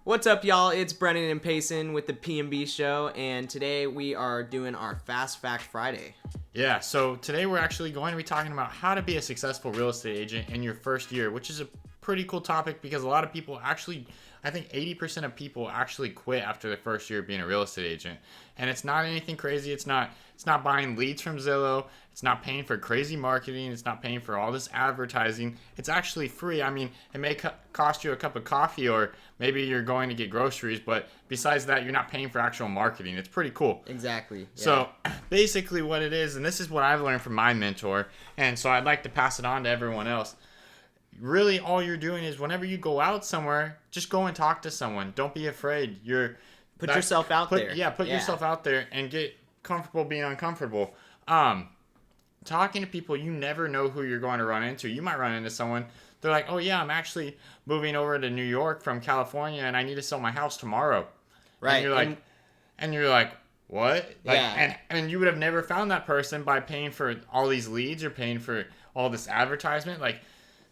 What's up, y'all? It's Brennan and Peyson with the P&B Show, and today we are doing our Fast Fact Friday. Yeah, so today we're actually going to be talking about how to be a successful real estate agent in your first year, which is a pretty cool topic because a lot of people actually, I think 80% of people actually quit after their first year of being a real estate agent. And it's not anything crazy. It's not buying leads from Zillow. It's not paying for crazy marketing. It's not paying for all this advertising. It's actually free. I mean, it may cost you a cup of coffee or maybe you're going to get groceries, but besides that, you're not paying for actual marketing. It's pretty cool. Exactly. Yeah. So basically what it is, and this is what I've learned from my mentor, and so I'd like to pass it on to everyone else. Really, all you're doing is whenever you go out somewhere, just go and talk to someone. Don't be afraid. Put yourself out there. Yeah, put yourself out there and get comfortable being uncomfortable. Talking to people, you never know who you're going to run into. You might run into someone, they're like, oh yeah, I'm actually moving over to New York from California and I need to sell my house tomorrow. Right. And you're like, what? Like, yeah. And you would have never found that person by paying for all these leads or paying for all this advertisement.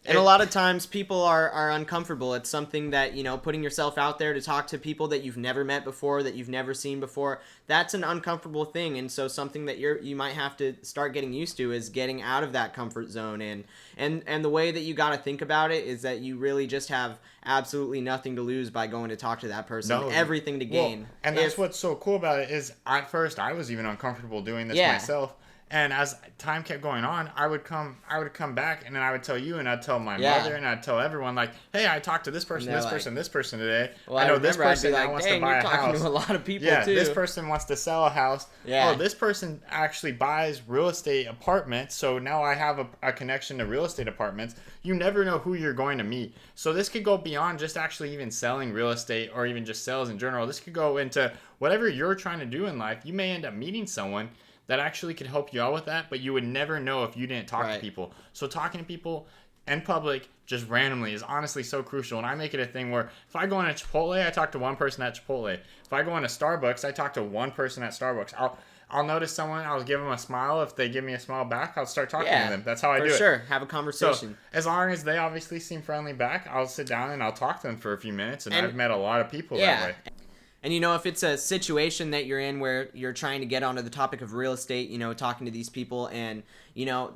And a lot of times people are uncomfortable. It's something that, putting yourself out there to talk to people that you've never met before, that you've never seen before, that's an uncomfortable thing. And so something that you might have to start getting used to is getting out of that comfort zone. And the way that you got to think about it is that you really just have absolutely nothing to lose by going to talk to that person. No, everything to gain. Well, and that's what's so cool about it is at first I was even uncomfortable doing this myself. And as time kept going on, I would come back, and then I would tell you, and I'd tell my mother, and I'd tell everyone, like, hey, I talked to this person today. Well, I know this person that wants to buy a house. You're talking to a lot of people, too. This person wants to sell a house. Yeah. Oh, this person actually buys real estate apartments, so now I have a connection to real estate apartments. You never know who you're going to meet. So this could go beyond just actually even selling real estate or even just sales in general. This could go into whatever you're trying to do in life. You may end up meeting someone that actually could help you out with that, but you would never know if you didn't talk to people. So talking to people in public just randomly is honestly so crucial. And I make it a thing where if I go in a Chipotle, I talk to one person at Chipotle. If I go into Starbucks, I talk to one person at Starbucks. I'll notice someone, I'll give them a smile. If they give me a smile back, I'll start talking to them. That's how I do it. For sure. Have a conversation. So, as long as they obviously seem friendly back, I'll sit down and I'll talk to them for a few minutes. And I've met a lot of people that way. And, if it's a situation that you're in where you're trying to get onto the topic of real estate, talking to these people and,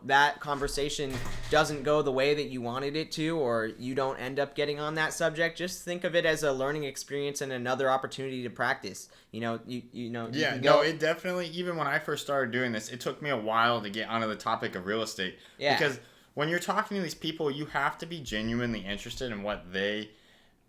that conversation doesn't go the way that you wanted it to, or you don't end up getting on that subject, just think of it as a learning experience and another opportunity to practice. It definitely, even when I first started doing this, it took me a while to get onto the topic of real estate. Yeah. Because when you're talking to these people, you have to be genuinely interested in what they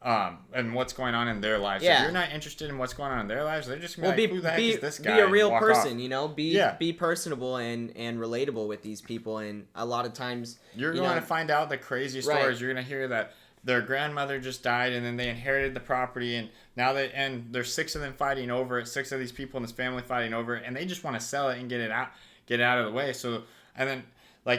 and what's going on in their lives. Yeah. If you're not interested in what's going on in their lives, they're just going to be like, who the heck is this guy? Be a real person, be personable and relatable with these people. And a lot of times you're going to find out the crazy stories. Right. You're going to hear that their grandmother just died and then they inherited the property and now there's 6 of them fighting over it, 6 of these people in this family fighting over it, and they just want to sell it and get it out of the way. So, and then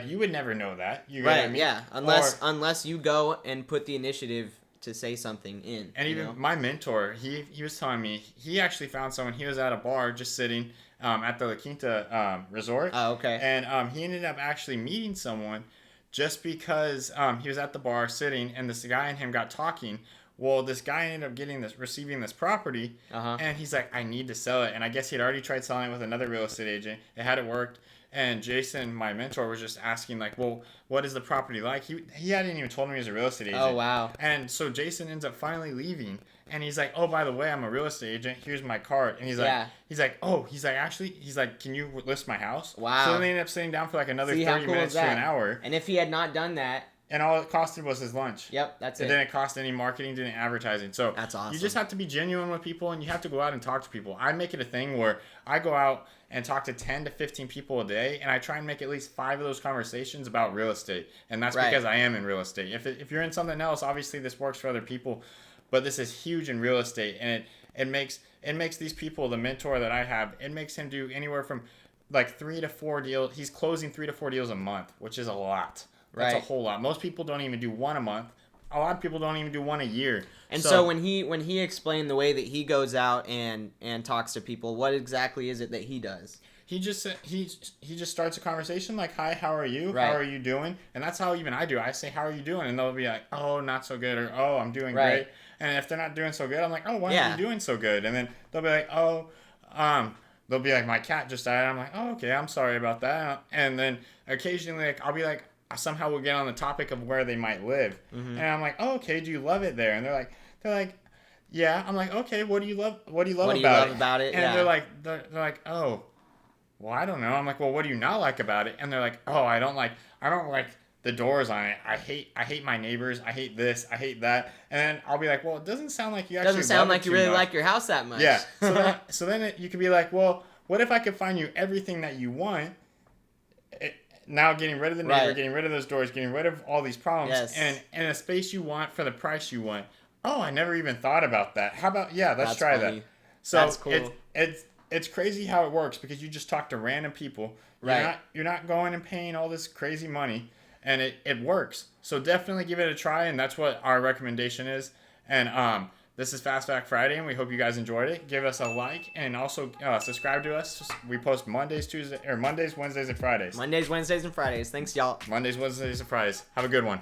you would never know that. You right, yeah. Unless you go and put the initiative to say something in. And even my mentor, he was telling me, he actually found someone, he was at a bar just sitting at the La Quinta resort. Oh, okay. And he ended up actually meeting someone just because he was at the bar sitting and this guy and him got talking. Well, this guy ended up receiving this property, and he's like, I need to sell it. And I guess he had already tried selling it with another real estate agent. It hadn't worked. And Jason, my mentor, was just asking, well, what is the property like? He hadn't even told me he was a real estate agent. Oh, wow. And so Jason ends up finally leaving. And he's like, oh, by the way, I'm a real estate agent. Here's my card. And he's like, can you list my house? Wow. So then they ended up sitting down for another 30 minutes to an hour. And if he had not done that, and all it costed was his lunch. Yep, that's it. It didn't cost any marketing, didn't advertising. So that's awesome. You just have to be genuine with people, and you have to go out and talk to people. I make it a thing where I go out and talk to 10 to 15 people a day, and I try and make at least 5 of those conversations about real estate. And that's because I am in real estate. If you're in something else, obviously this works for other people, but this is huge in real estate, and it makes these people, the mentor that I have, it makes him do anywhere from 3 to 4 deals. He's closing 3 to 4 deals a month, which is a lot. That's a whole lot. Most people don't even do 1 a month. A lot of people don't even do 1 a year. And so when he explained the way that he goes out and talks to people, what exactly is it that he does? He just starts a conversation like, hi, how are you? Right. How are you doing? And that's how even I do. I say, how are you doing? And they'll be like, oh, not so good, or oh, I'm doing great. And if they're not doing so good, I'm like, oh, why Yeah. aren't you doing so good? And then they'll be like, they'll be like, my cat just died. I'm like, oh, okay, I'm sorry about that. And then occasionally, like, I'll be like, somehow we'll get on the topic of where they might live. And I'm like, oh, okay, do you love it there? And they're like, yeah. I'm like, okay, what do you love What do you about love it? about it? And Yeah. they're like, oh, well, I don't know. I'm like, well, what do you not like about it? And they're like, oh, I don't like the doors on it. I hate my neighbors. I hate this. I hate that. And then I'll be like, well, it doesn't sound like you actually Doesn't sound love it like you too really much. like your house that much. Yeah. So then you could be like, well, what if I could find you everything that you want? Now getting rid of the neighbor, Right. getting rid of those doors, getting rid of all these problems, Yes. and a space you want for the price you want. Oh, I never even thought about that. How about let's That's try funny. that. So That's cool. it's crazy how it works because you just talk to random people. Right. You're not going and paying all this crazy money, and it works. So definitely give it a try, and that's what our recommendation is. And this is Fast Fact Friday, and we hope you guys enjoyed it. Give us a like, and also subscribe to us. We post Mondays, Wednesdays, and Fridays. Mondays, Wednesdays, and Fridays. Thanks, y'all. Mondays, Wednesdays, and Fridays. Have a good one.